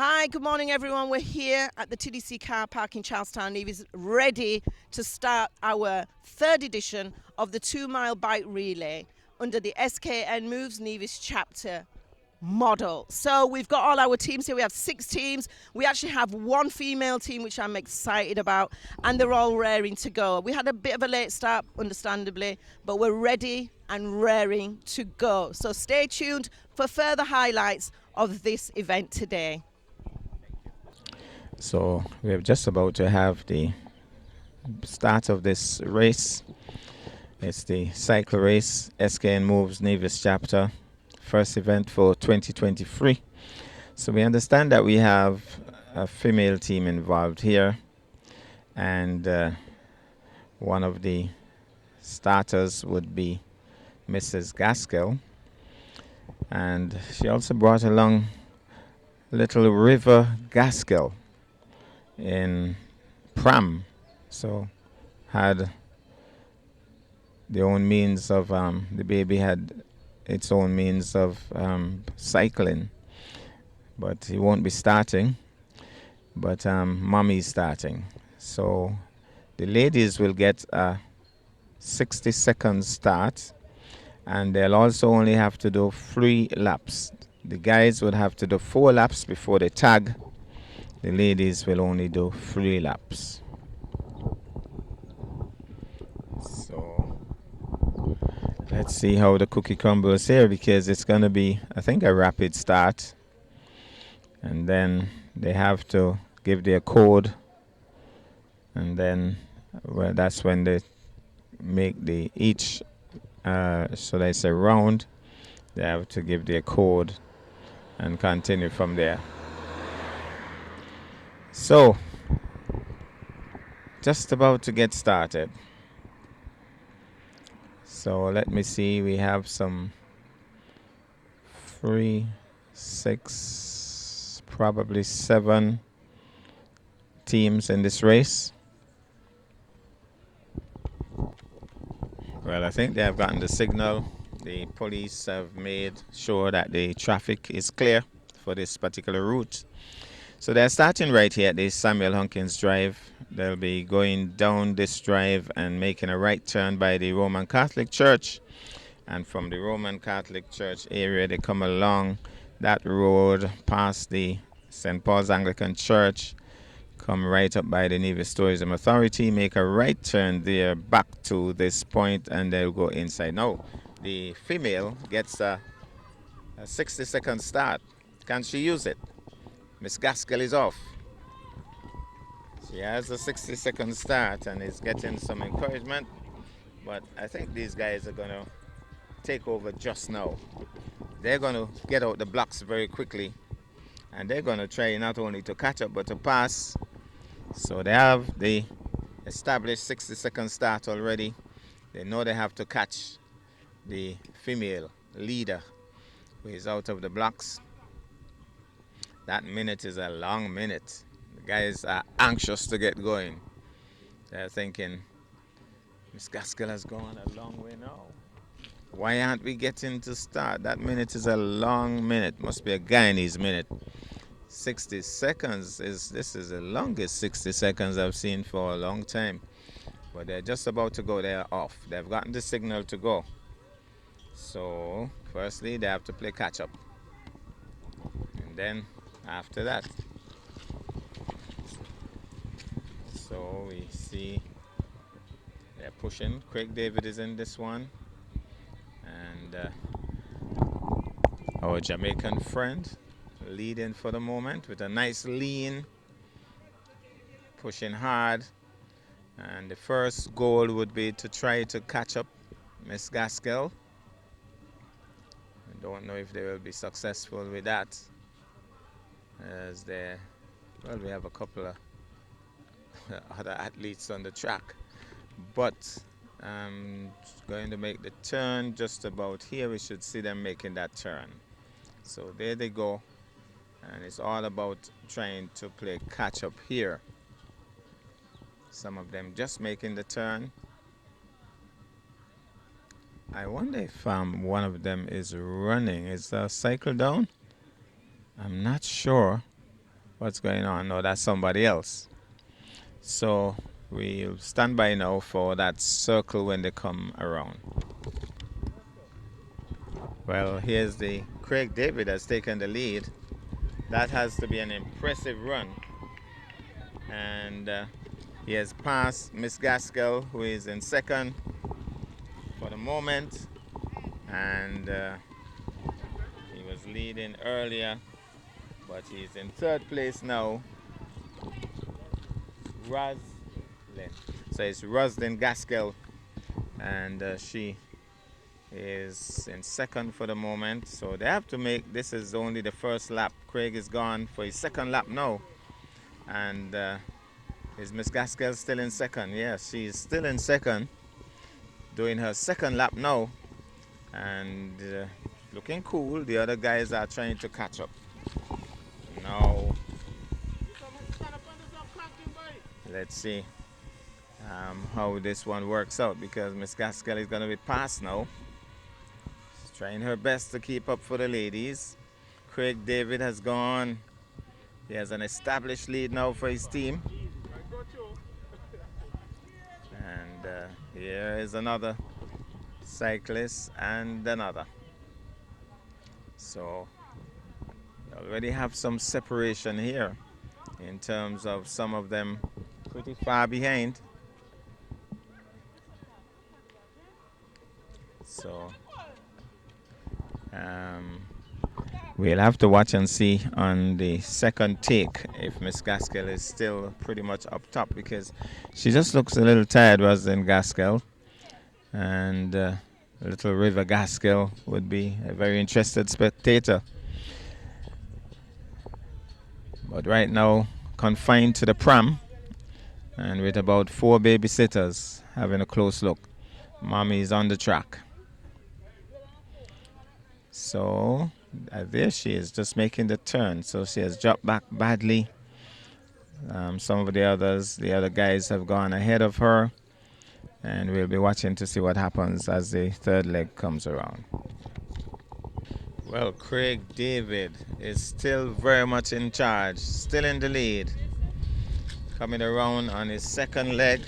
Hi, good morning, everyone. We're here at the TDC car park in Charlestown, Nevis, ready to start our third edition of the 2-mile bike relay under the SKN Moves Nevis Chapter model. So we've got all our teams here. We have 6 teams. We actually have one female team, which I'm excited about, and they're all raring to go. We had a bit of a late start, understandably, but we're ready and raring to go. So stay tuned for further highlights of this event today. So we're just about to have the start of this race. It's the cycle race, SKN Moves Nevis Chapter, first event for 2023. So we understand that we have a female team involved here, and one of the starters would be Mrs. Gaskell, and she also brought along little River Gaskell in pram, so had the own means of the baby had its own means of cycling, but he won't be starting, but mommy's starting. So the ladies will get a 60-second start, and they'll also only have to do 3 laps. The guys would have to do 4 laps before they tag. The ladies will only do 3 laps. So let's see how the cookie crumbles here, because it's going to be, I think, a rapid start. And then they have to give their code. And then, well, that's when they make the each, so they say round, they have to give their code and continue from there. So, just about to get started. So let me see, we have some 3, 6, probably 7 teams in this race. Well, I think they have gotten the signal. The police have made sure that the traffic is clear for this particular route. So they're starting right here at the Samuel Hunkins Drive. They'll be going down this drive and making a right turn by the Roman Catholic Church. And from the Roman Catholic Church area, they come along that road past the St. Paul's Anglican Church, come right up by the Nevis Tourism Authority, make a right turn there back to this point, and they'll go inside. Now, the female gets a 60-second start. Can she use it? Miss Gaskell is off. She has a 60-second start and is getting some encouragement, but I think these guys are going to take over just now. They're going to get out the blocks very quickly, and they're going to try not only to catch up but to pass. So they have the established 60-second start already. They know they have to catch the female leader who is out of the blocks. That minute is a long minute. The guys are anxious to get going. They're thinking, Miss Gaskell has gone a long way now. Why aren't we getting to start? That minute is a long minute. Must be a Guyanese minute. 60 seconds this is the longest 60 seconds I've seen for a long time. But they're just about to go. They're off. They've gotten the signal to go. So firstly, they have to play catch up. And then after that, so we see they're pushing. Craig David is in this one, and our Jamaican friend leading for the moment with a nice lean, pushing hard. And the first goal would be to try to catch up Miss Gaskell. I don't know if they will be successful with that, as we have a couple of other athletes on the track, but I'm going to make the turn just about here. We should see them making that turn. So there they go, and it's all about trying to play catch up here. Some of them just making the turn. I wonder if one of them is running. Is the cycle down? I'm not sure. what's going on. No, that's somebody else. So we'll stand by now for that circle when they come around. Well, here's the Craig David has taken the lead. That has to be an impressive run. And he has passed Miss Gaskell, who is in second for the moment. And he was leading earlier, but he's in third place now. Roslyn. So it's Roslyn Gaskell, and she is in second for the moment. So they have to make, this is only the first lap. Craig is gone for his second lap now. And is Miss Gaskell still in second? Yes, she's still in second, doing her second lap now. And looking cool. The other guys are trying to catch up. Now, let's see how this one works out, because Miss Gaskell is going to be passed now. She's trying her best to keep up for the ladies. Craig David has gone. He has an established lead now for his team. And here is another cyclist and another. So you already have some separation here in terms of some of them pretty far behind. So we'll have to watch and see on the second take if Miss Gaskell is still pretty much up top, because she just looks a little tired, Roslyn Gaskell. And little River Gaskell would be a very interested spectator. But right now, confined to the pram, and with about 4 babysitters having a close look. Mommy is on the track. So there she is, just making the turn. So she has dropped back badly. Some of the other guys have gone ahead of her. And we'll be watching to see what happens as the third leg comes around. Well, Craig David is still very much in charge, still in the lead. Coming around on his second leg,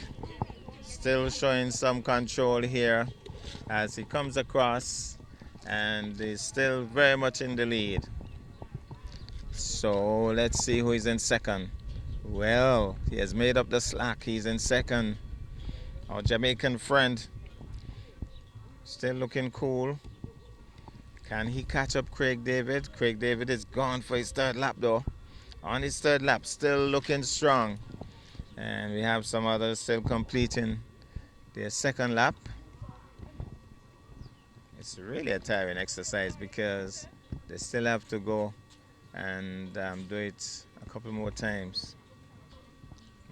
still showing some control here as he comes across, and is still very much in the lead. So let's see who is in second. Well, he has made up the slack. He's in second. Our Jamaican friend, still looking cool. Can he catch up Craig David? Craig David is gone for his third lap though. On his third lap, still looking strong. And we have some others still completing their second lap. It's really a tiring exercise because they still have to go and do it a couple more times.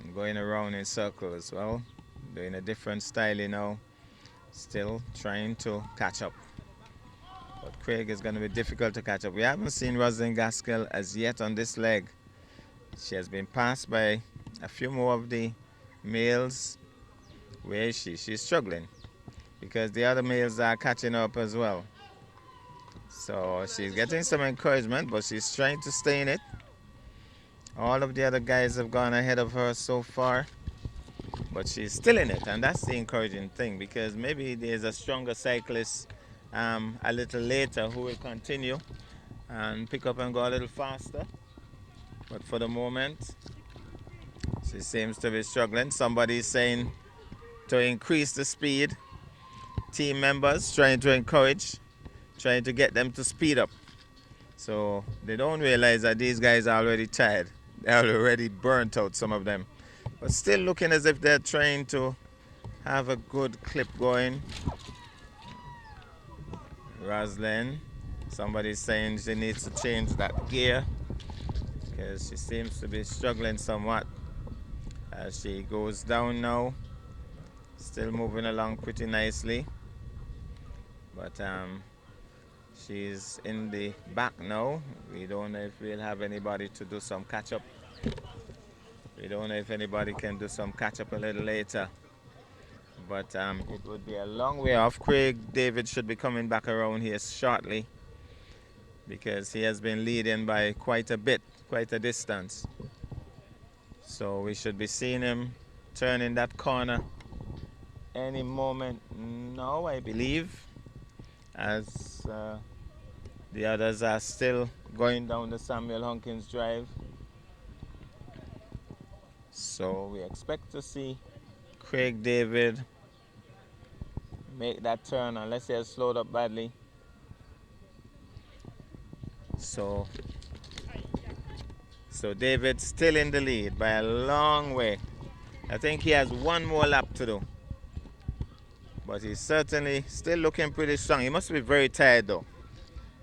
And going around in circles as well. Doing a different style, you know, still trying to catch up. But Craig is going to be difficult to catch up. We haven't seen Roslyn Gaskell as yet on this leg. She has been passed by a few more of the males. Where is she? She's struggling because the other males are catching up as well. So she's getting some encouragement, but she's trying to stay in it. All of the other guys have gone ahead of her so far. But she's still in it, and that's the encouraging thing, because maybe there's a stronger cyclist a little later who will continue and pick up and go a little faster. But for the moment, she seems to be struggling. Somebody's saying to increase the speed. Team members trying to encourage, trying to get them to speed up. So they don't realize that these guys are already tired. They're already burnt out, some of them. But still looking as if they're trying to have a good clip going. Roslyn, somebody's saying she needs to change that gear because she seems to be struggling somewhat as she goes down now. Still moving along pretty nicely. But she's in the back now. We don't know if we'll have anybody to do some catch up. We don't know if anybody can do some catch up a little later. But it would be a long way off. Craig David should be coming back around here shortly because he has been leading by quite a bit quite a distance. So we should be seeing him turning that corner any moment now, I believe, as the others are still going down the Samuel Hunkins Drive. So we expect to see Craig David make that turn unless he has slowed up badly. So David still in the lead by a long way. I think he has one more lap to do. But he's certainly still looking pretty strong. He must be very tired though.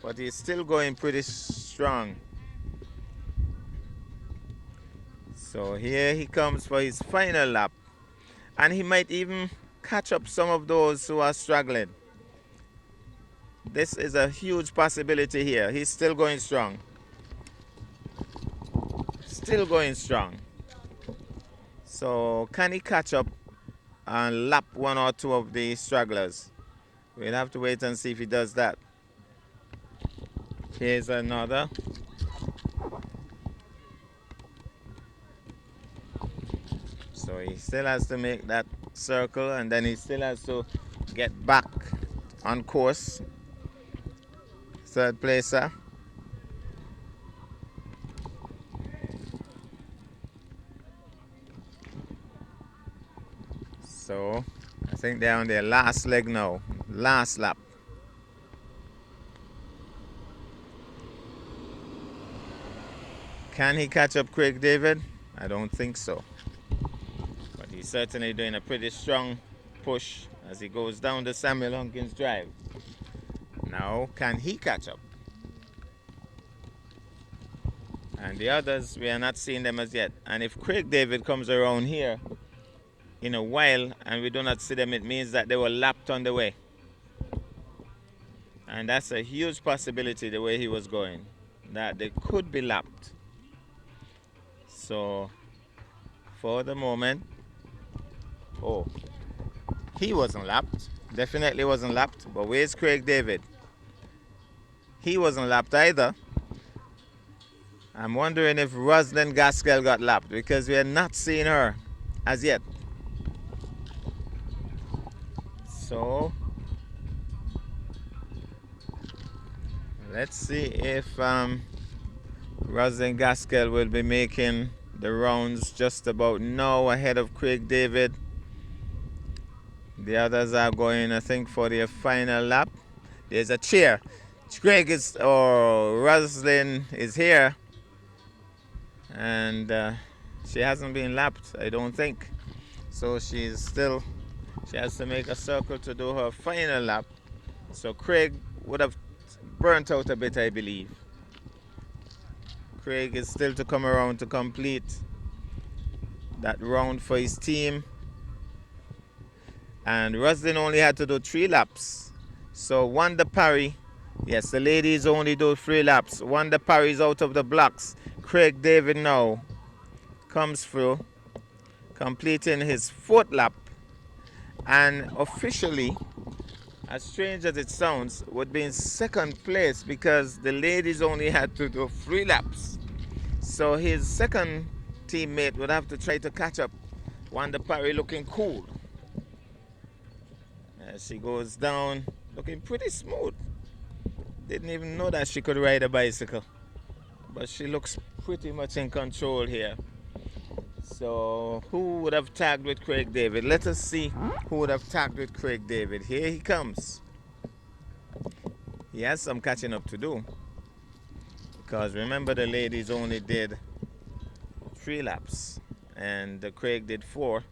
But he's still going pretty strong. So here he comes for his final lap. And he might even catch up some of those who are struggling. This is a huge possibility here. He's still going strong. Still going strong. So can he catch up and lap one or two of the stragglers? We'll have to wait and see if he does that. Here's another. So he still has to make that circle, and then he still has to get back on course. Third placer. So I think they're on their last leg now. Last lap. Can he catch up Craig David? I don't think so. But he's certainly doing a pretty strong push as he goes down the Samuel Hunkins Drive. Now, can he catch up? And the others, we are not seeing them as yet. And if Craig David comes around here in a while and we do not see them, it means that they were lapped on the way. And that's a huge possibility the way he was going, that they could be lapped. So, for the moment, oh, he wasn't lapped. Definitely wasn't lapped. But where's Craig David? He wasn't lapped either. I'm wondering if Rosalind Gaskell got lapped because we are not seeing her as yet. So let's see if Rosalind Gaskell will be making the rounds just about now ahead of Craig David. The others are going, I think, for their final lap. There's a cheer. Craig is, or Rosalind is here. And she hasn't been lapped, I don't think. So she has to make a circle to do her final lap. So Craig would have burnt out a bit, I believe. Craig is still to come around to complete that round for his team. And Roslyn only had to do 3 laps. So Wanda Parry, yes, the ladies only do 3 laps. Wanda Parry is out of the blocks. Craig David now comes through, completing his 4th lap, and officially, as strange as it sounds, would be in 2nd place because the ladies only had to do 3 laps. So his second teammate would have to try to catch up. Wanda Parry looking cool as she goes down, looking pretty smooth. Didn't even know that she could ride a bicycle, but she looks pretty much in control here. So who would have tagged with Craig David? Let us see who would have tagged with Craig David. Here he comes. He has some catching up to do, because remember the ladies only did 3 laps and Craig did 4.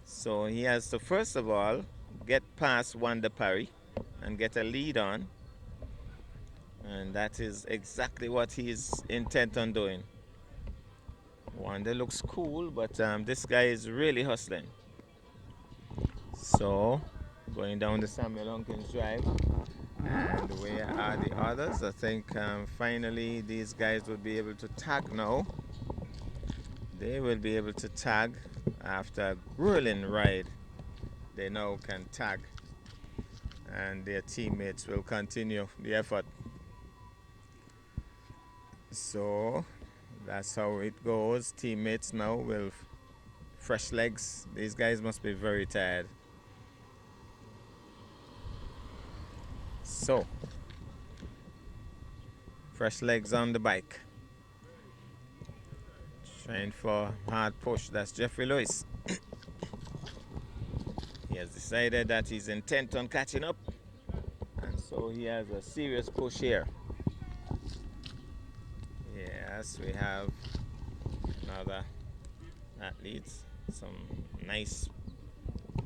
So he has to first of all get past Wanda Parry and get a lead on. And that is exactly what he's intent on doing. Wanda looks cool, but this guy is really hustling. So, going down the Samuel Hunkins Drive. And where are the others? I think finally these guys will be able to tag now. They will be able to tag after a grueling ride. They now can tag. And their teammates will continue the effort. So That's how it goes. Teammates now with fresh legs. These guys must be very tired. So, fresh legs on the bike. Trying for hard push. That's Jeffrey Lewis. He has decided that he's intent on catching up, and so he has a serious push here. Yes, we have another athlete. Some nice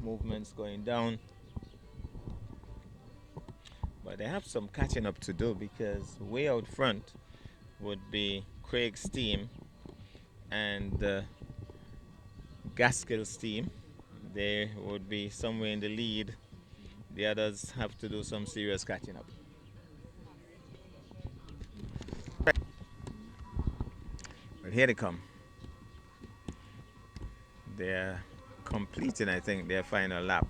movements going down. But they have some catching up to do, because way out front would be Craig's team and Gaskell's team. They would be somewhere in the lead. The others have to do some serious catching up. But here they come. They're completing, I think, their final lap.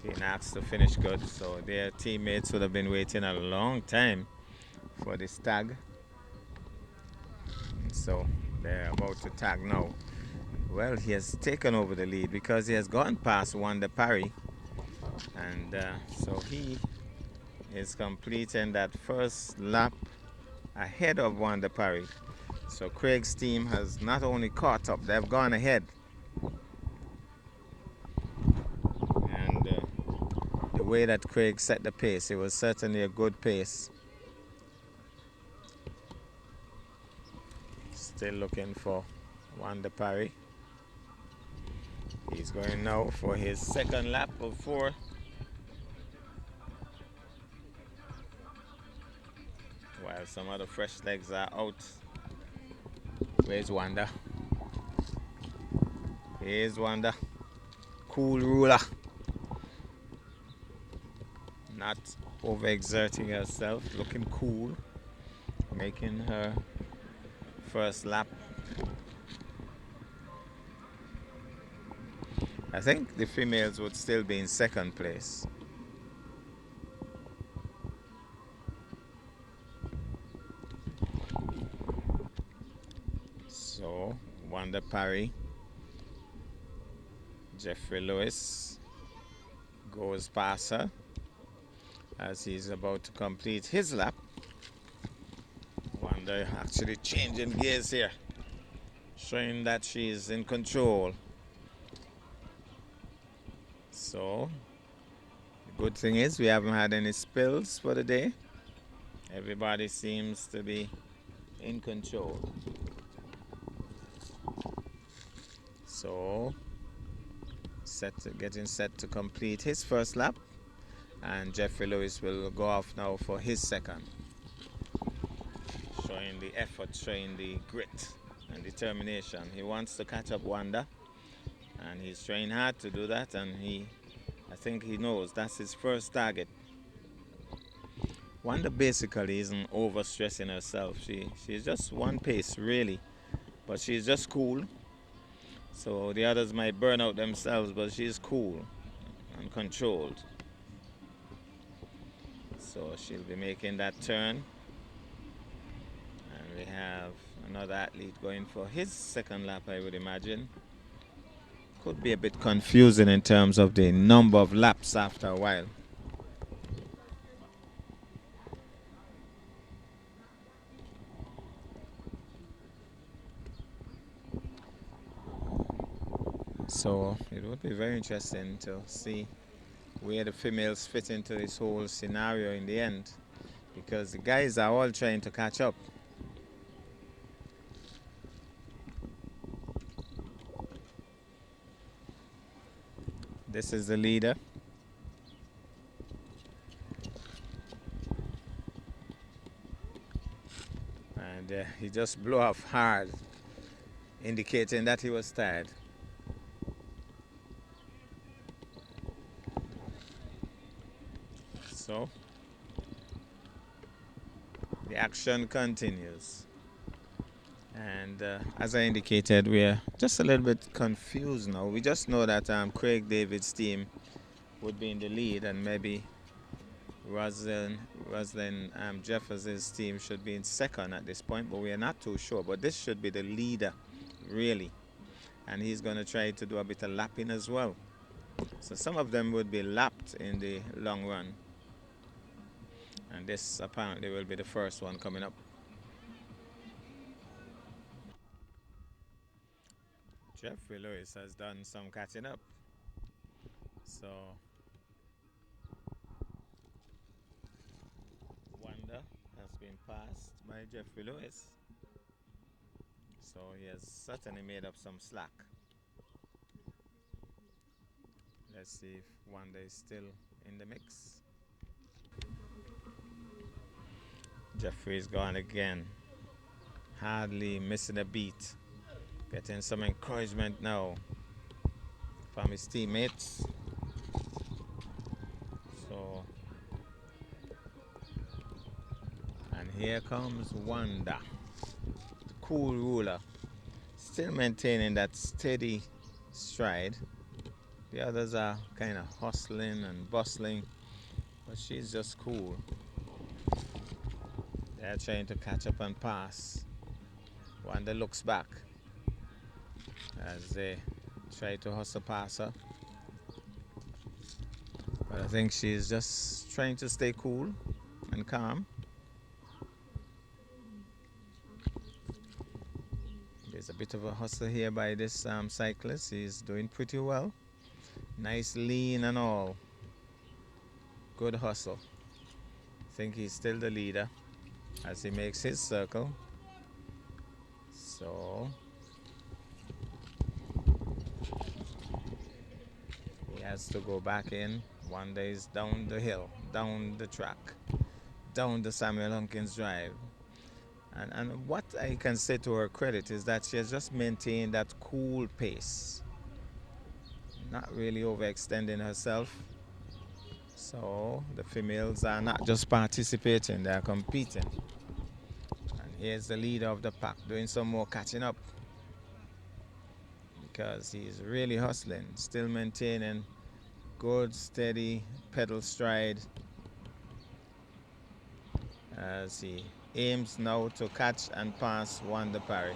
Being asked to finish good, so their teammates would have been waiting a long time for this tag. And so they're about to tag now. Well, he has taken over the lead because he has gone past Wanda Parry, and so he is completing that first lap ahead of Wanda Parry. So Craig's team has not only caught up, they've gone ahead. And the way that Craig set the pace, it was certainly a good pace. Still looking for Wanda Parry. He's going now for his second lap of 4. While some other fresh legs are out. Where's Wanda? Here's Wanda. Cool ruler. Not overexerting herself. Looking cool. Making her first lap. I think the females would still be in second place. So, Wanda Parry, Jeffrey Lewis goes past her as he's about to complete his lap. Wanda actually changing gears here, showing that she's in control. So, the good thing is we haven't had any spills for the day. Everybody seems to be in control. So, getting set to complete his first lap, and Jeffrey Lewis will go off now for his second. Showing the effort, showing the grit and determination. He wants to catch up Wanda, and he's trying hard to do that, and I think he knows that's his first target. Wanda basically isn't overstressing herself. She's just one pace really, but she's just cool. So the others might burn out themselves, but she's cool and controlled. So she'll be making that turn. And we have another athlete going for his second lap, I would imagine. Could be a bit confusing in terms of the number of laps after a while. So it would be very interesting to see where the females fit into this whole scenario in the end, because the guys are all trying to catch up. This is the leader. And he just blew off hard, indicating that he was tired. So the action continues. And as I indicated, we're just a little bit confused now. We just know that Craig David's team would be in the lead, and maybe Roslyn Jeffers' team should be in second at this point, but we are not too sure. But this should be the leader, really. And he's going to try to do a bit of lapping as well. So some of them would be lapped in the long run. And this apparently will be the first one coming up. Jeffrey Lewis has done some catching up. So Wanda has been passed by Jeffrey Lewis. So he has certainly made up some slack. Let's see if Wanda is still in the mix. Jeffrey's gone again. Hardly missing a beat. Getting some encouragement now from his teammates. So, and here comes Wanda, the cool ruler, still maintaining that steady stride. The others are kind of hustling and bustling, but she's just cool. They're trying to catch up and pass. Wanda looks back as they try to hustle past her. But I think she's just trying to stay cool and calm. There's a bit of a hustle here by this cyclist. He's doing pretty well. Nice lean and all. Good hustle. I think he's still the leader as he makes his circle. So he has to go back in. Wanda is down the hill, down the track, down the Samuel Hunkins Drive. And what I can say to her credit is that she has just maintained that cool pace. Not really overextending herself. So the females are not just participating, they are competing. And here's the leader of the pack doing some more catching up, because he's really hustling, still maintaining good steady pedal stride as he aims now to catch and pass Wanda Parry.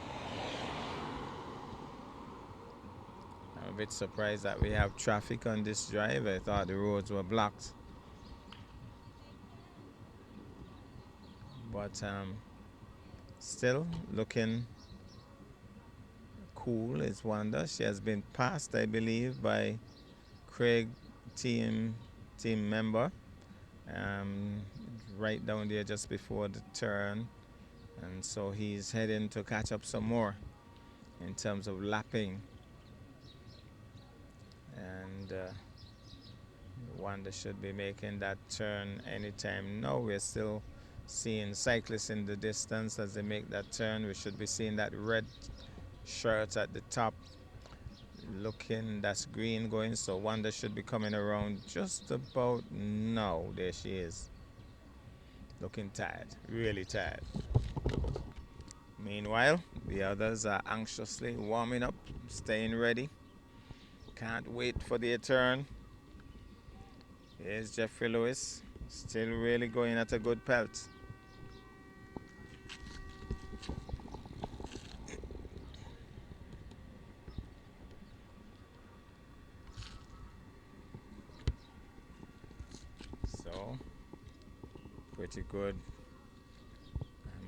I'm a bit surprised that we have traffic on this drive. I thought the roads were blocked. But still looking cool is Wanda. She has been passed, I believe, by Craig team member. Right down there just before the turn. And so he's heading to catch up some more in terms of lapping. And Wanda should be making that turn anytime now. We're still seeing cyclists in the distance as they make that turn. We should be seeing that red shirt at the top looking, that's green going. So Wanda should be coming around just about now. There she is. Looking tired, really tired. Meanwhile, the others are anxiously warming up, staying ready. Can't wait for their turn. Here's Jeffrey Lewis, still really going at a good pelt. So, pretty good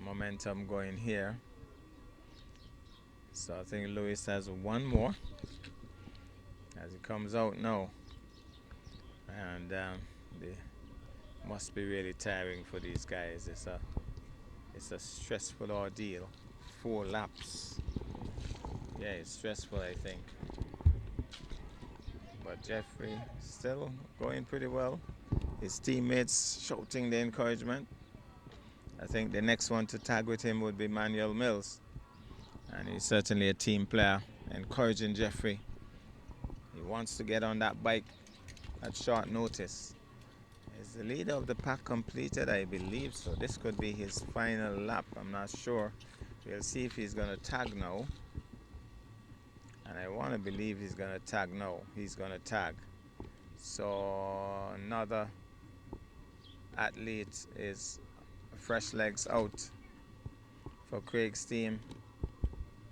momentum going here. So I think Lewis has one more as he comes out now. And they must be really tiring for these guys. It's a stressful ordeal. 4 laps. Yeah, it's stressful, I think. But Jeffrey still going pretty well. His teammates shouting the encouragement. I think the next one to tag with him would be Manuel Mills. And he's certainly a team player, encouraging Jeffrey. He wants to get on that bike at short notice. Is the leader of the pack completed? I believe so. This could be his final lap. I'm not sure. We'll see if he's going to tag now. And I want to believe he's going to tag now. He's going to tag. So another athlete is fresh legs out for Craig's team,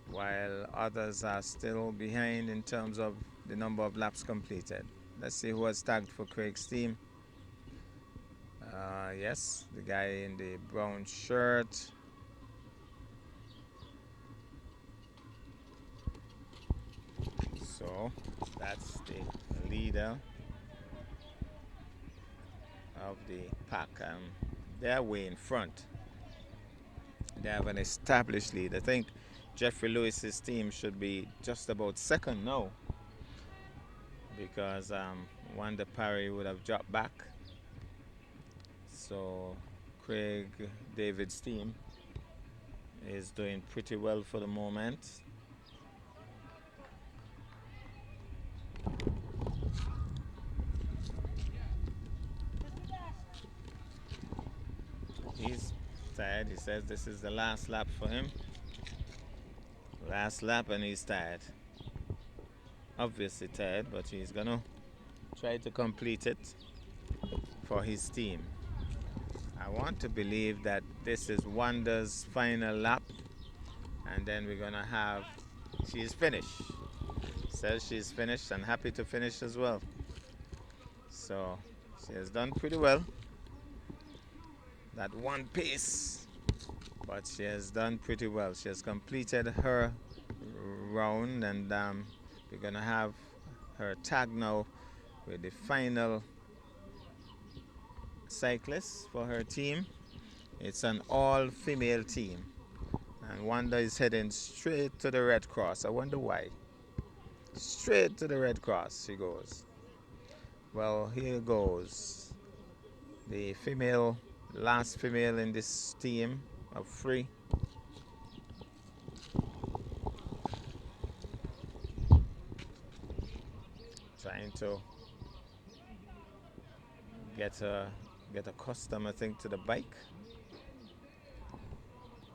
while others are still behind in terms of the number of laps completed. Let's see who has tagged for Craig's team. Yes, the guy in the brown shirt. So that's the leader of the pack. They're way in front. They have an established lead. I think Jeffrey Lewis's team should be just about second now, because Wanda Parry would have dropped back. So Craig David's team is doing pretty well for the moment. He's tired. He says this is the last lap for him. Last lap and he's tired. Obviously tired, but he's gonna try to complete it for his team. I want to believe that this is Wanda's final lap, and then we're gonna have, she's finished. Says she's finished and happy to finish as well. So she has done pretty well. That one pace, but she has done pretty well. She has completed her round, and we're gonna have her tag now with the final cyclist for her team. It's an all-female team, and Wanda is heading straight to the Red Cross. I wonder why. Straight to the Red Cross she goes. Well, here goes the female, last female in this team of 3. Trying to get accustomed, I think, to the bike.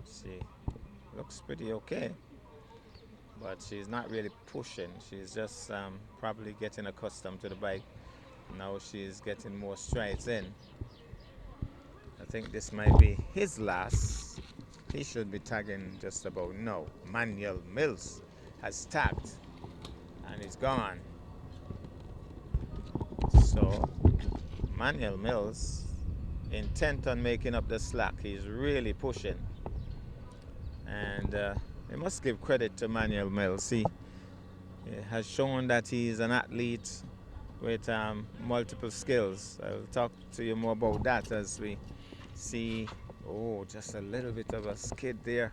She looks pretty okay, but she's not really pushing. She's just probably getting accustomed to the bike. Now she's getting more strides in. I think this might be his last. He should be tagging just about now. Manuel Mills has tagged and he's gone. So Manuel Mills, intent on making up the slack. He's really pushing, and we must give credit to Manuel Mills. He has shown that he's an athlete with multiple skills. I'll talk to you more about that as we see. Oh, just a little bit of a skid there.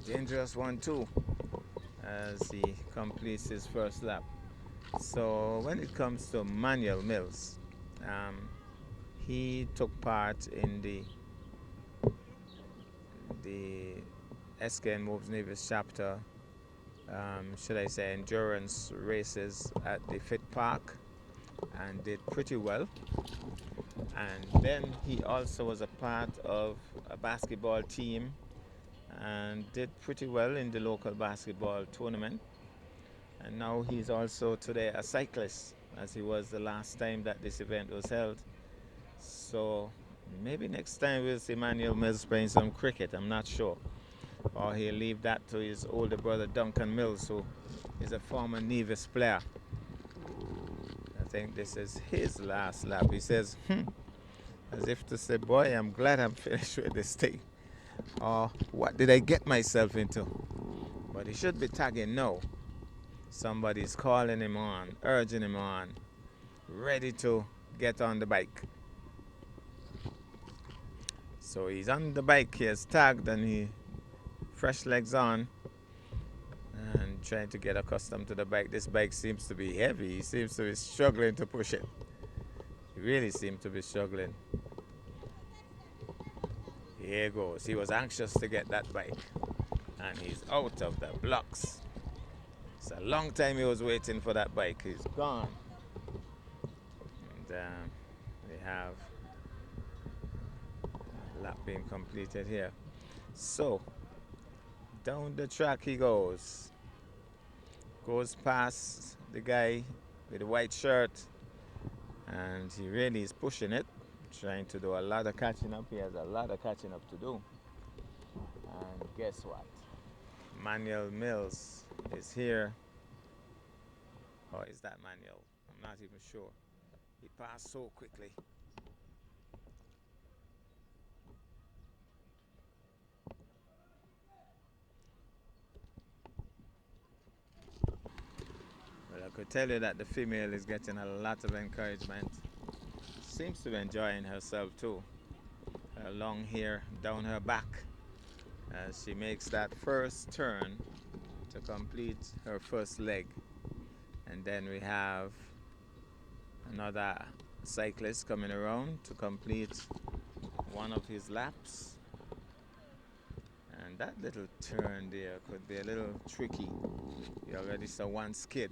Dangerous one too, as he completes his first lap. So when it comes to Manuel Mills, he took part in the SKN Moves Nevis Chapter, should I say, endurance races at the Fit Park, and did pretty well. And then he also was a part of a basketball team and did pretty well in the local basketball tournament. And now he's also today a cyclist, as he was the last time that this event was held. So maybe next time we'll see Manuel Mills playing some cricket, I'm not sure. Or he'll leave that to his older brother Duncan Mills, who is a former Nevis player. I think this is his last lap. He says, as if to say, boy, I'm glad I'm finished with this thing. Or what did I get myself into? But he should be tagging now. Somebody's calling him on, urging him on, ready to get on the bike. So he's on the bike, he has tagged, and he fresh legs on and trying to get accustomed to the bike. This bike seems to be heavy. He seems to be struggling to push it. He really seems to be struggling. Here goes. He was anxious to get that bike, and he's out of the blocks. It's a long time he was waiting for that bike. He's gone. And they have a lap being completed here. So down the track he goes. Goes past the guy with the white shirt, and he really is pushing it. trying to do a lot of catching up. He has a lot of catching up to do. And guess what? Manuel Mills is here. Or is that Manuel? I'm not even sure. He passed so quickly. Well, I could tell you that the female is getting a lot of encouragement. Seems to be enjoying herself too. Her long hair down her back as she makes that first turn to complete her first leg. And then we have another cyclist coming around to complete one of his laps. And that little turn there could be a little tricky. You already saw one skid.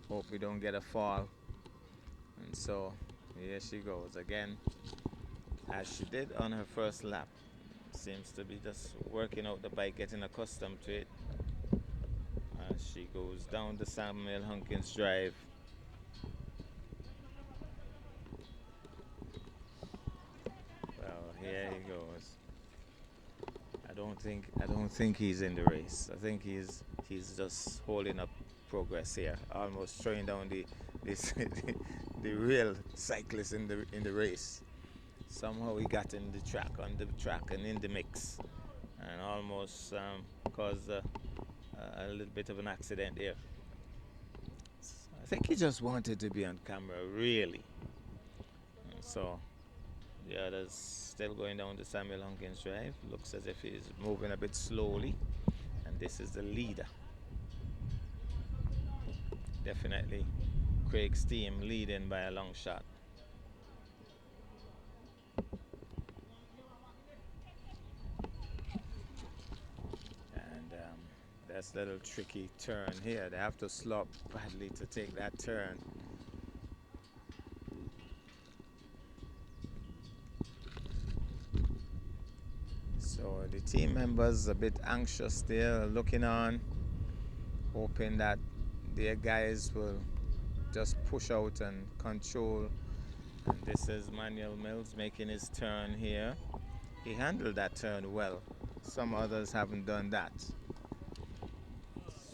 Hope we don't get a fall. And so here she goes again, as she did on her first lap. Seems to be just working out the bike, getting accustomed to it as she goes down the Samuel Hunkins Drive. Well, here he goes. I don't think he's in the race. I think he's just holding up progress here, almost throwing down the real cyclist in the race. Somehow he got in the track, on the track, and in the mix, and almost caused a little bit of an accident there. I think he just wanted to be on camera, really. And so the others still going down the Samuel Hunkins Drive. Looks as if he's moving a bit slowly, and this is the leader. Definitely Craig's team leading by a long shot. And that's a little tricky turn here. They have to slow up badly to take that turn. So the team members a bit anxious there, looking on, hoping that their guys will just push out and control. And this is Manuel Mills making his turn here. He handled that turn well. Some others haven't done that.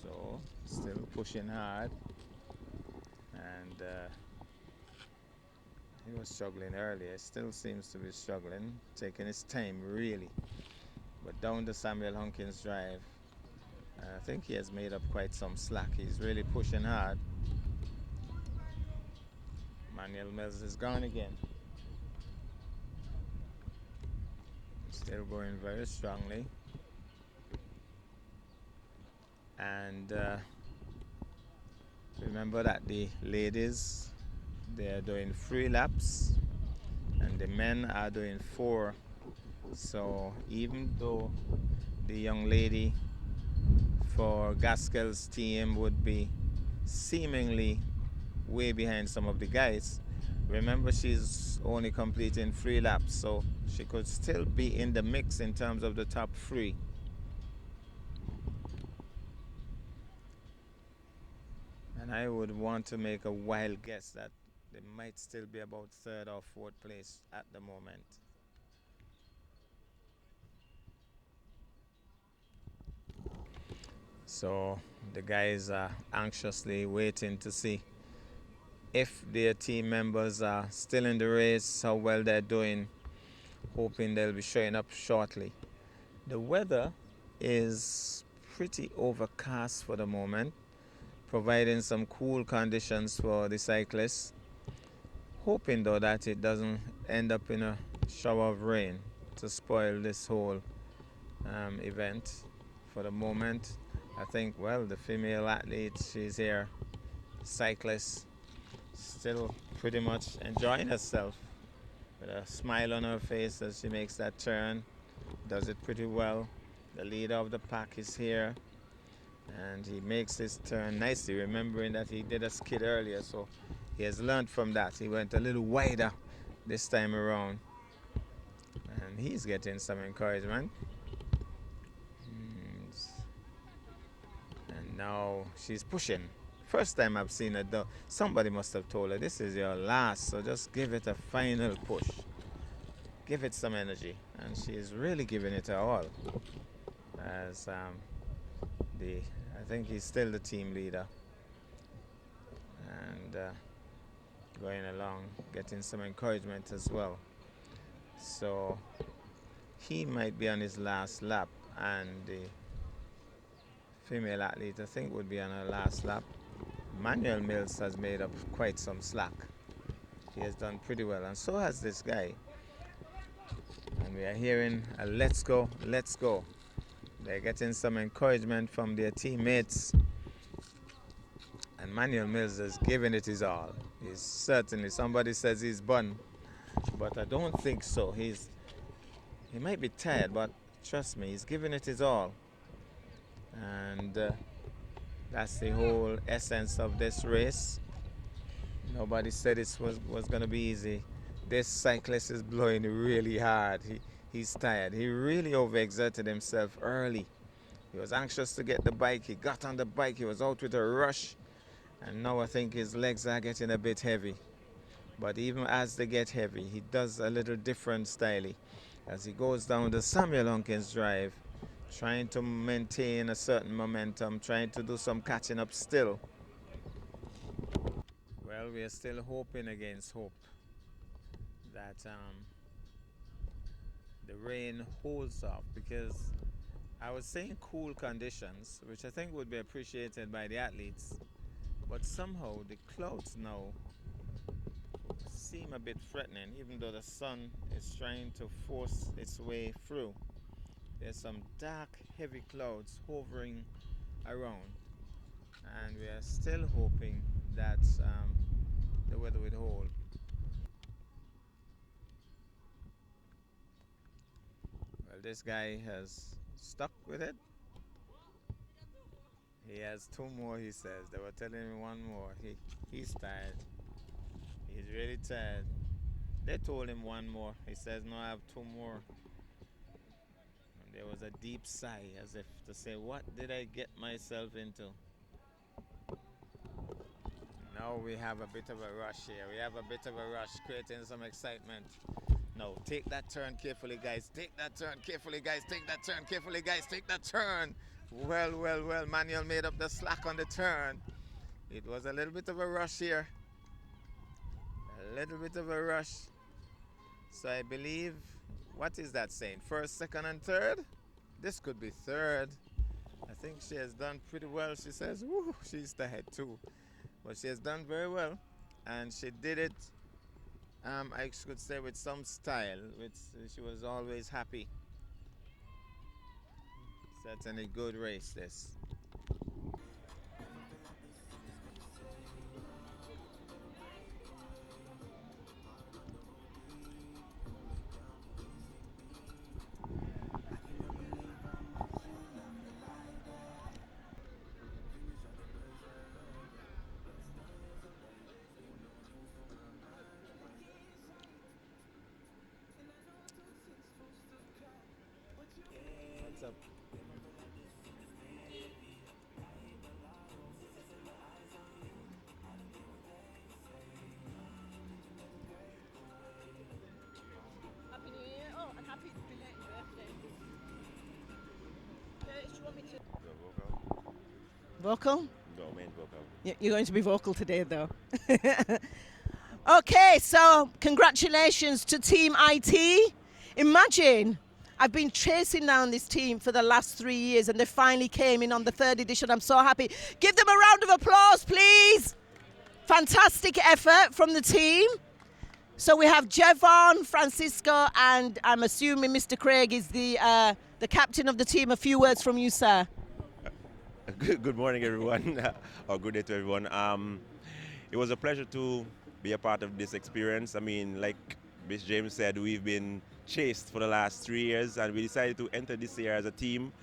So still pushing hard. And he was struggling earlier. Still seems to be struggling, taking his time really. But down the Samuel Hunkins Drive, I think he has made up quite some slack. He's really pushing hard. Manuel Mills is gone again. Still going very strongly. And remember that the ladies, they are doing 3 laps and the men are doing 4. So even though the young lady for Gaskell's team would be seemingly way behind some of the guys, remember she's only completing 3 laps, so she could still be in the mix in terms of the top 3. And I would want to make a wild guess that they might still be about 3rd or 4th place at the moment. So the guys are anxiously waiting to see if their team members are still in the race, how well they're doing, hoping they'll be showing up shortly. The weather is pretty overcast for the moment, providing some cool conditions for the cyclists. Hoping though that it doesn't end up in a shower of rain to spoil this whole event. For the moment, I think, well, the female athlete, she's here, cyclist, still pretty much enjoying herself with a smile on her face as she makes that turn. Does it pretty well. The leader of the pack is here, and he makes his turn nicely, remembering that he did a skid earlier, so he has learned from that. He went a little wider this time around, and he's getting some encouragement. And now she's pushing first time I've seen it though. Somebody must have told her this is your last, so just give it a final push. Give it some energy, and she's really giving it her all. As I think he's still the team leader, and going along, getting some encouragement as well. So he might be on his last lap, and the female athlete I think would be on her last lap. Manuel Mills has made up quite some slack. He has done pretty well, and so has this guy. And we are hearing a let's go, let's go. They're getting some encouragement from their teammates. And Manuel Mills is giving it his all. He's certainly, somebody says he's bun, but I don't think so. He might be tired, but trust me, he's giving it his all. And that's the whole essence of this race. Nobody said it was going to be easy. This cyclist is blowing really hard. He's tired. He really overexerted himself early. He was anxious to get the bike. He got on the bike. He was out with a rush. And now I think his legs are getting a bit heavy. But even as they get heavy, he does a little different styling. As he goes down the Samuel Hunkins Drive, trying to maintain a certain momentum, trying to do some catching up still. Well, we are still hoping against hope that the rain holds off, because I was saying cool conditions, which I think would be appreciated by the athletes, but somehow the clouds now seem a bit threatening, even though the sun is trying to force its way through. There's some dark, heavy clouds hovering around, and we are still hoping that the weather will hold. Well, this guy has stuck with it. He has 2 more, he says. They were telling him 1 more. He's tired. He's really tired. They told him 1 more. He says, no, I have 2 more. And there was a deep sigh, as if to say, what did I get myself into? Now we have a bit of a rush here. We have a bit of a rush, creating some excitement. No, take that turn carefully, guys. Take that turn carefully, guys. Take that turn carefully, guys. Take that turn. Well, well, well. Manuel made up the slack on the turn. It was a little bit of a rush here. A little bit of a rush. So I believe, what is that saying? First, second, and third? This could be third. I think she has done pretty well. She says, woo, she's tired too. But she has done very well. And she did it, I could say, with some style. She was always happy. Certainly good race, this. What's up? Happy New Year. Oh, and happy belated birthday. Do you want me to? Vocal? No, main vocal. You're going to be vocal today, though. Okay, so congratulations to Team IT. Imagine, I've been chasing down this team for the last 3 years, and they finally came in on the 3rd edition. I'm so happy. Give them a round of applause, please. Fantastic effort from the team. So we have Jevon, Francisco, and I'm assuming Mr. Craig is the captain of the team. A few words from you, sir. Good morning, everyone, or good day to everyone. It was a pleasure to be a part of this experience. I mean, like Miss James said, we've been chased for the last 3 years, and we decided to enter this year as a team.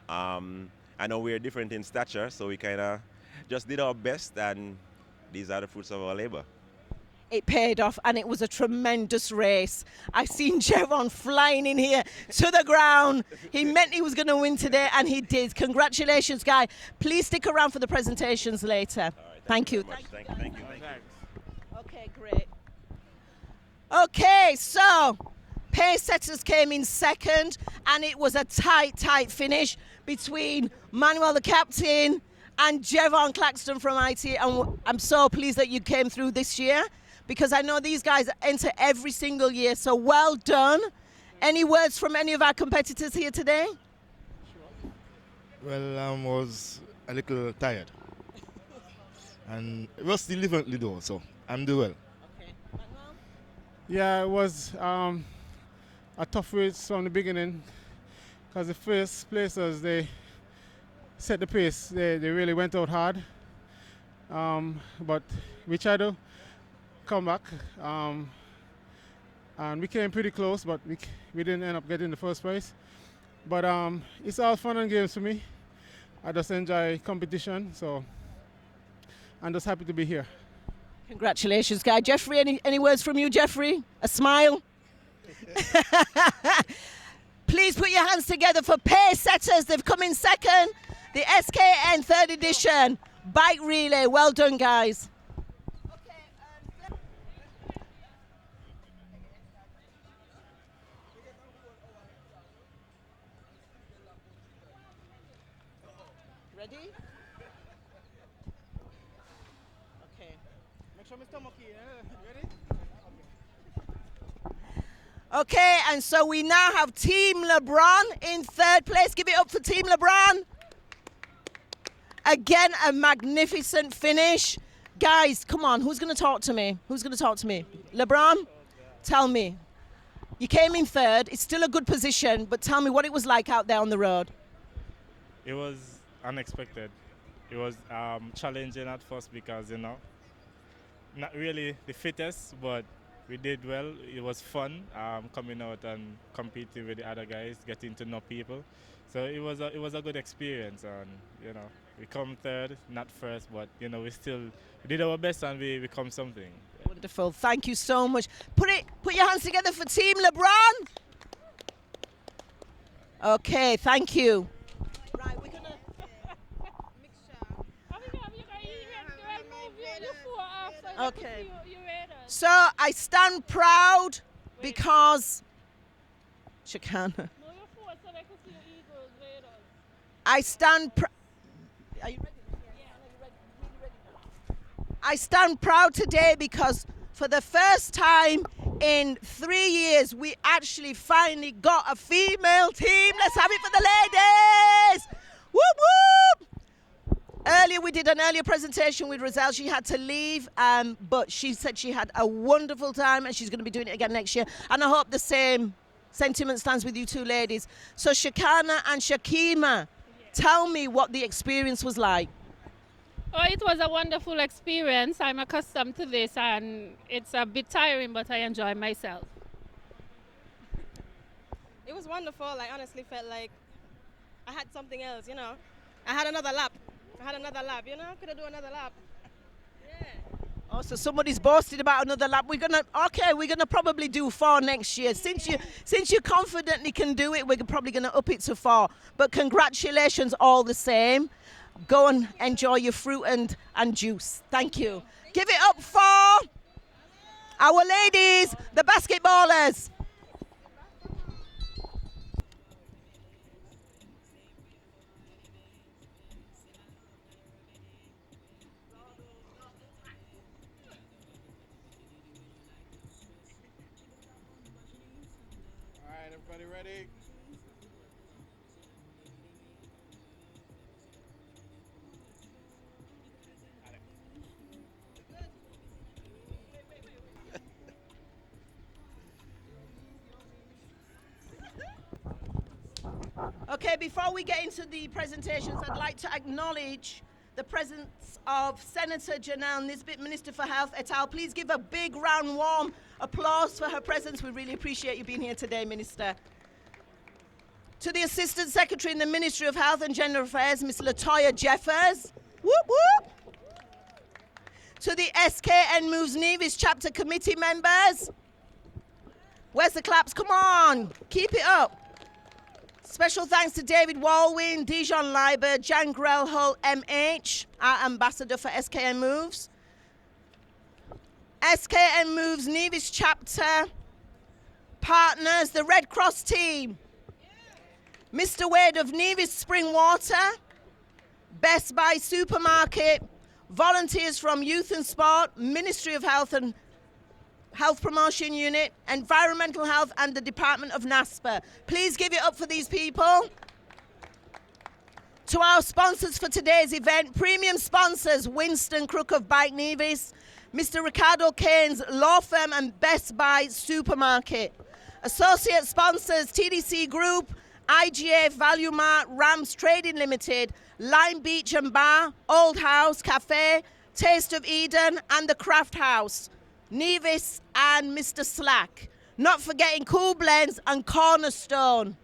I know we're different in stature, so we kind of just did our best, and these are the fruits of our labor. It paid off, and it was a tremendous race. I've seen Jevon flying in here to the ground. He meant he was going to win today, and he did. Congratulations, guy. Please stick around for the presentations later. All right. Thank you. Very much. Thank you. Okay, great. Okay, so pace setters came in second, and it was a tight finish between Manuel, the captain, and Jevon Claxton from IT. And I'm so pleased that you came through this year, because I know these guys enter every single year. So well done. Any words from any of our competitors here today? Well, I was a little tired. And it was still differently though, so I'm doing well. Okay. Yeah, it was a tough race from the beginning, because the first placers, they set the pace. They really went out hard. But we tried to come back. And we came pretty close, but we didn't end up getting the first prize. But it's all fun and games for me. I just enjoy competition, so I'm just happy to be here. Congratulations, guy. Jeffrey, any words from you, Jeffrey? A smile? Please put your hands together for pace setters. They've come in second. The SKN 3rd edition bike relay. Well done, guys. Ready? Okay. Make sure my stomach here. Ready? Okay, and so we now have Team LeBron in 3rd place. Give it up for Team LeBron. Again, a magnificent finish. Guys, come on, who's going to talk to me? Who's going to talk to me? LeBron, tell me. You came in 3rd. It's still a good position, but tell me what it was like out there on the road. It was unexpected. It was challenging at first because, not really the fittest, but we did well. It was fun coming out and competing with the other guys, getting to know people. So it was a good experience, and we come 3rd, not 1st, but we did our best and we become something. Wonderful. Thank you so much. Put your hands together for Team LeBron. Okay, thank you. Right, we're gonna Okay. So I stand proud because Shakana. I stand Are you ready? I stand proud today because for the first time in 3 years, we actually finally got a female team. Let's have it for the ladies. Whoop, whoop. Earlier, we did an earlier presentation with Roselle. She had to leave, but she said she had a wonderful time and she's going to be doing it again next year. And I hope the same sentiment stands with you two ladies. So Shakana and Shakima, tell me what the experience was like. Oh, it was a wonderful experience. I'm accustomed to this and it's a bit tiring, but I enjoy myself. It was wonderful. I honestly felt like I had something else, I had another lap. Could I do another lap? Yeah. Oh, so somebody's boasted about another lap. We're gonna probably do 4 next year. Since you confidently can do it, we're probably gonna up it to 4. But congratulations all the same. Go and enjoy your fruit and juice. Thank you. Give it up for our ladies, the basketballers. All right, everybody ready? Okay, before we get into the presentations, I'd like to acknowledge the presence of Senator Janelle Nisbet, Minister for Health et al. Please give a big round warm applause for her presence. We really appreciate you being here today, Minister. To the Assistant Secretary in the Ministry of Health and Gender Affairs, Ms. Latoya Jeffers. Whoop, whoop. To the SKN Moves Nevis Chapter Committee members. Where's the claps? Come on, keep it up. Special thanks to David Walwyn, Dijon Leiber, Jan Grell Hull MH, our ambassador for SKN Moves. SKN Moves Nevis Chapter, partners, the Red Cross team. Mr. Wade of Nevis Spring Water, Best Buy Supermarket, volunteers from Youth and Sport, Ministry of Health and Health Promotion Unit, Environmental Health and the Department of NASPA. Please give it up for these people. To our sponsors for today's event, premium sponsors, Winston Crook of Bike Nevis, Mr. Ricardo Kane's Law Firm and Best Buy Supermarket. Associate sponsors, TDC Group, IGA Value Mart, Rams Trading Limited, Lime Beach and Bar, Old House Cafe, Taste of Eden and the Craft House, Nevis and Mr. Slack. Not forgetting Cool Blends and Cornerstone.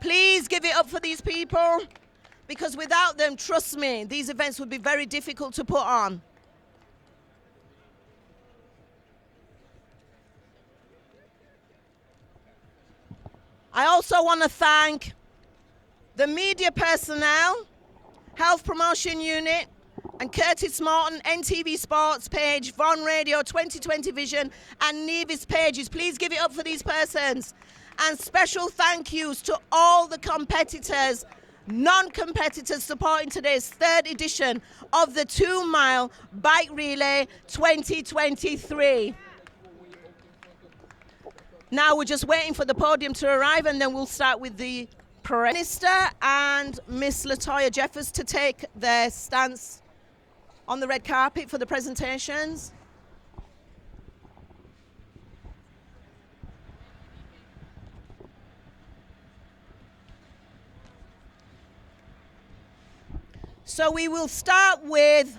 Please give it up for these people, because without them, trust me, these events would be very difficult to put on. I also want to thank the media personnel, Health Promotion Unit, and Curtis Morton, NTV Sports page, Von Radio, 2020 Vision, and Nevis pages. Please give it up for these persons. And special thank yous to all the competitors, non-competitors supporting today's third edition of the 2 Mile Bike Relay 2023. Now we're just waiting for the podium to arrive, and then we'll start with the Prime Minister and Miss Latoya Jeffers to take their stance on the red carpet for the presentations. So we will start with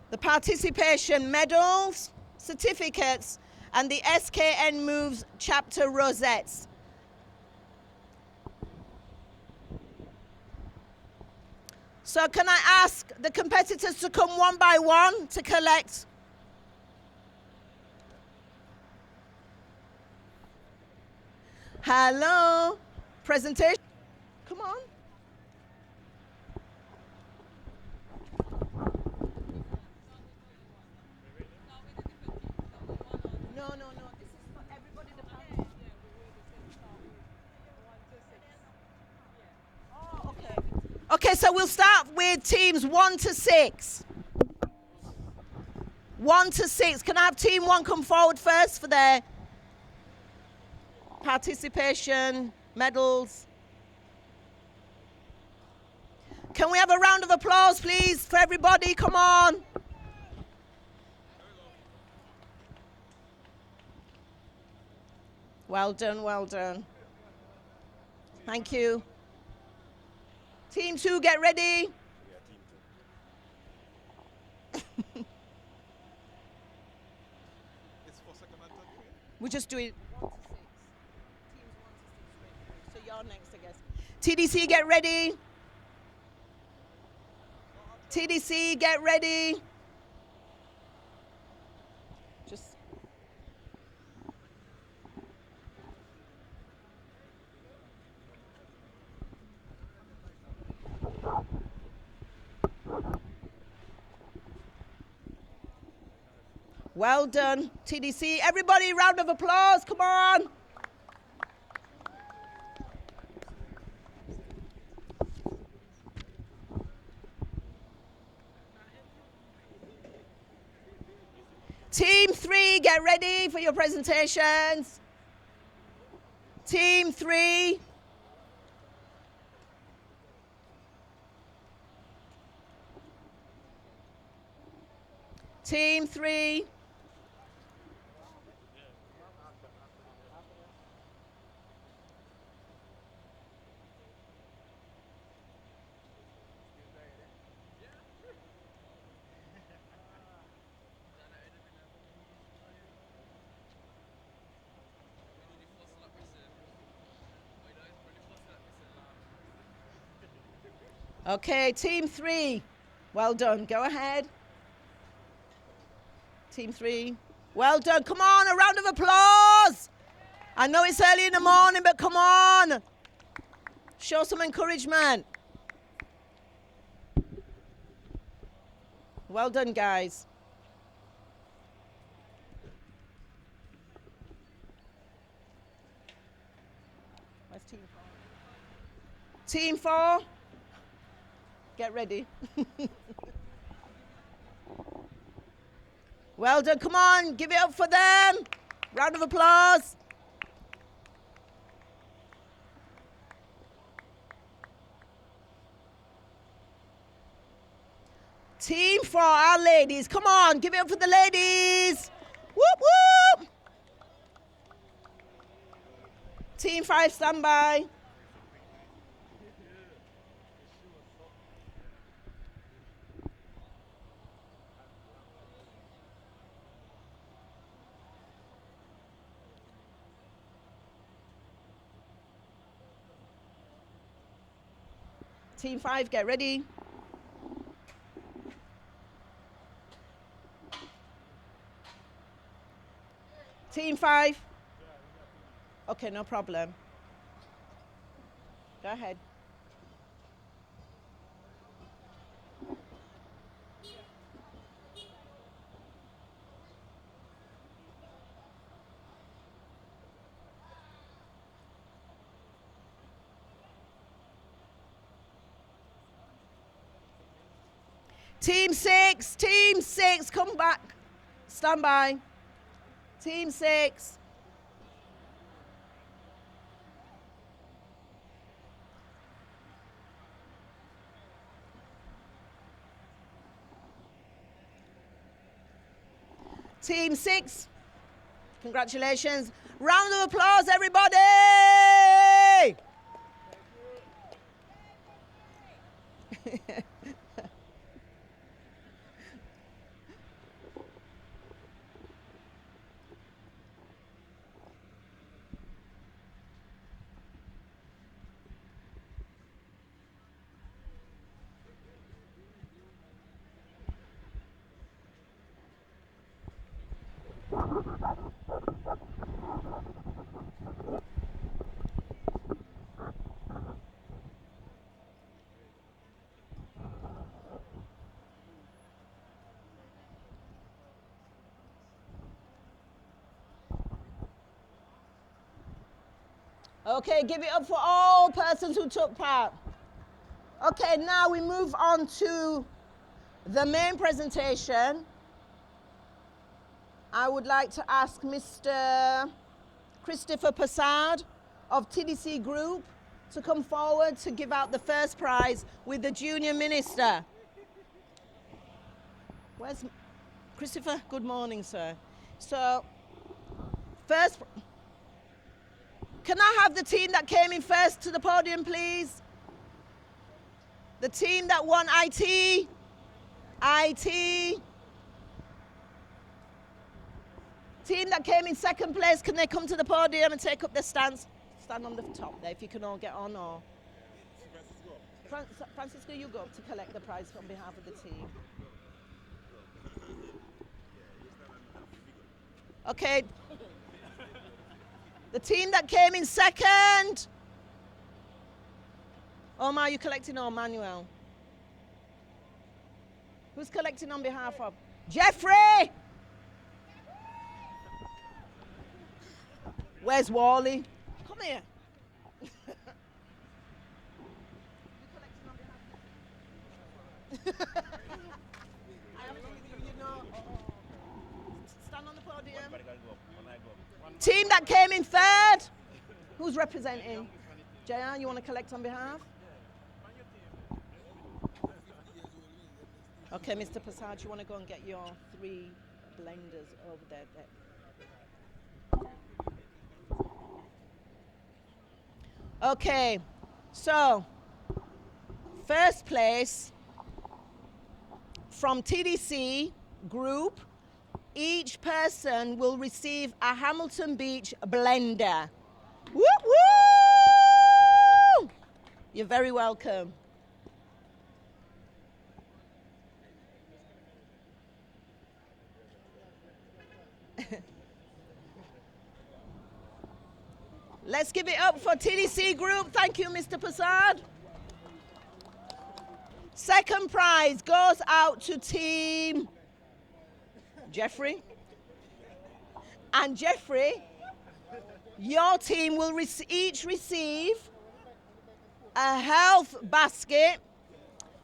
the participation medals, certificates, and the SKN Moves Chapter rosettes. So can I ask the competitors to come one by one to collect? Hello, presentation, come on. No, this is for everybody to come. Oh, okay. Okay, so we'll start with teams 1 to 6. 1 to 6. Can I have team 1 come forward first for their participation medals? Can we have a round of applause, please, for everybody? Come on. Well done, well done. Thank you. Team 2, get ready. We'll just do it 1 to 6. Teams 1 to 6. So you're next, I guess. TDC, get ready. TDC, get ready. Just. Well done, TDC. Everybody, round of applause, come on. Team 3, get ready for your presentations. Team 3. Team 3. Okay, team 3. Well done. Go ahead. Team 3. Well done. Come on, a round of applause. I know it's early in the morning, but come on. Show some encouragement. Well done, guys. Where's team 4? Team 4, get ready. Well done, come on, give it up for them. Round of applause. Team 4, our ladies, come on, give it up for the ladies. Whoop, whoop. Team 5, stand by. Team 5, get ready. Team 5. Okay, no problem. Go ahead. Team 6, come back. Stand by. Team 6. Team 6, congratulations. Round of applause, everybody! Okay, give it up for all persons who took part. Okay, now we move on to the main presentation. I would like to ask Mr. Christopher Passard of TDC Group to come forward to give out the first prize with the junior minister. Where's Christopher? Good morning, sir. So, first, can I have the team that came in first to the podium, please? The team that won IT. Team that came in second place, can they come to the podium and take up their stands? Stand on the top there if you can all get on. Or Francisco, you go up to collect the prize on behalf of the team. Okay. The team that came in second. Omar, you collecting or Manuel? Who's collecting on behalf of? Jeffrey! Where's Wally? Come here. Stand on the podium. Team that came in third. Who's representing? Jayan, you want to collect on behalf? Okay, Mr. Passage, you want to go and get your 3 blenders over there. Okay, so first place from TDC Group, each person will receive a Hamilton Beach blender. Woo woo! You're very welcome. Let's give it up for TDC Group. Thank you, Mr. Passard. Second prize goes out to Team Jeffrey. And Jeffrey, your team will each receive a health basket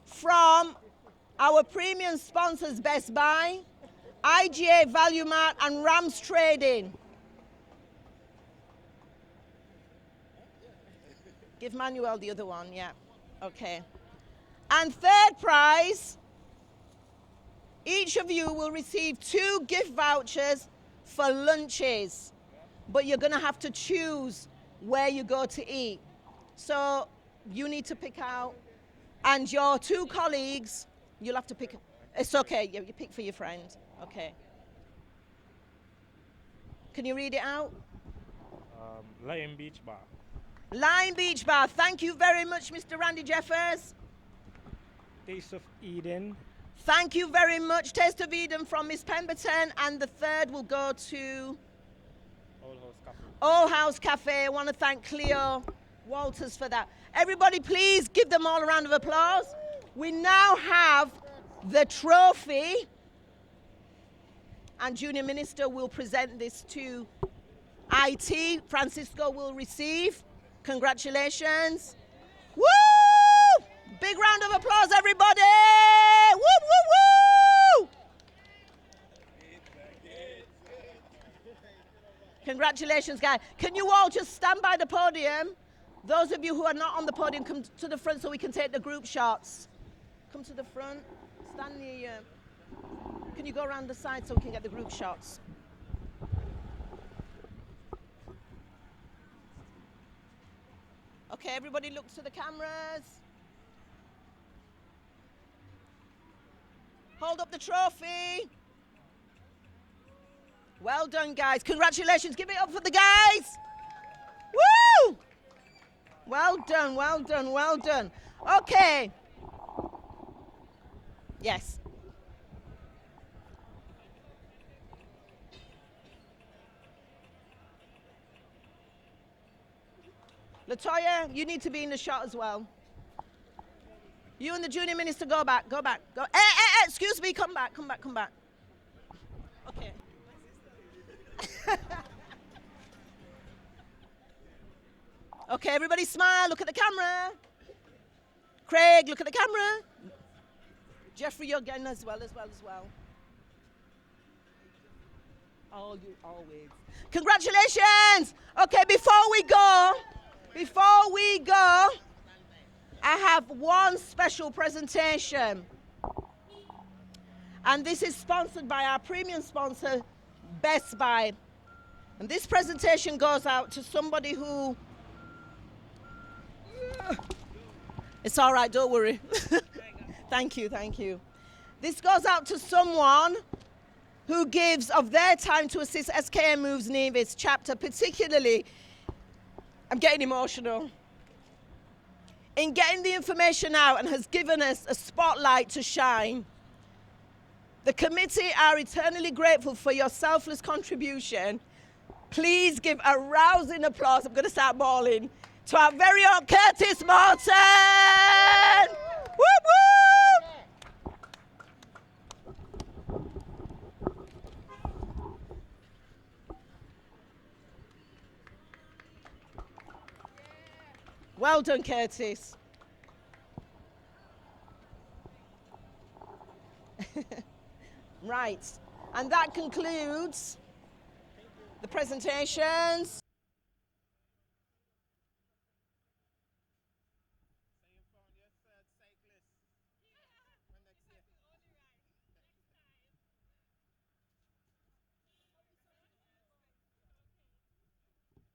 from our premium sponsors Best Buy, IGA Value Mart and Rams Trading. Give Manuel the other one, yeah. Okay. And third prize, each of you will receive 2 gift vouchers for lunches, but you're going to have to choose where you go to eat. So you need to pick out, and your 2 colleagues, you'll have to pick. It's okay, you pick for your friend. Okay. Can you read it out? Lion Beach Bar. Lion Beach Bar. Thank you very much, Mr. Randy Jeffers. Taste of Eden. Thank you very much, Taste of Eden from Miss Pemberton. And the third will go to Old House Cafe. I want to thank Cleo Walters for that. Everybody, please give them all a round of applause. We now have the trophy, and Junior Minister will present this to IT. Francisco will receive. Congratulations. Woo! Big round of applause, everybody! Woo, woo, woo! Congratulations, guys. Can you all just stand by the podium? Those of you who are not on the podium, come to the front so we can take the group shots. Come to the front. Stand near. Can you go around the side so we can get the group shots? Okay, everybody look to the cameras. Hold up the trophy. Well done, guys. Congratulations. Give it up for the guys. Woo! Well done, well done, well done. Okay. Yes. Latoya, you need to be in the shot as well. You and the Junior Minister, go back, go back. Go. Excuse me, come back, come back, come back. Okay. Okay, everybody smile, look at the camera. Craig, look at the camera. Jeffrey, you're getting as well. All you, always. Congratulations! Okay, before we go, I have one special presentation. And this is sponsored by our premium sponsor, Best Buy. And this presentation goes out to somebody who... It's all right, don't worry. Thank you, thank you. This goes out to someone who gives of their time to assist SKN Moves Nevis Chapter, particularly, I'm getting emotional, in getting the information out and has given us a spotlight to shine. The committee are eternally grateful for your selfless contribution. Please give a rousing applause, I'm going to start bawling, to our very own Curtis Morton! Woo woo! Well done, Curtis. Right, and that concludes the presentations.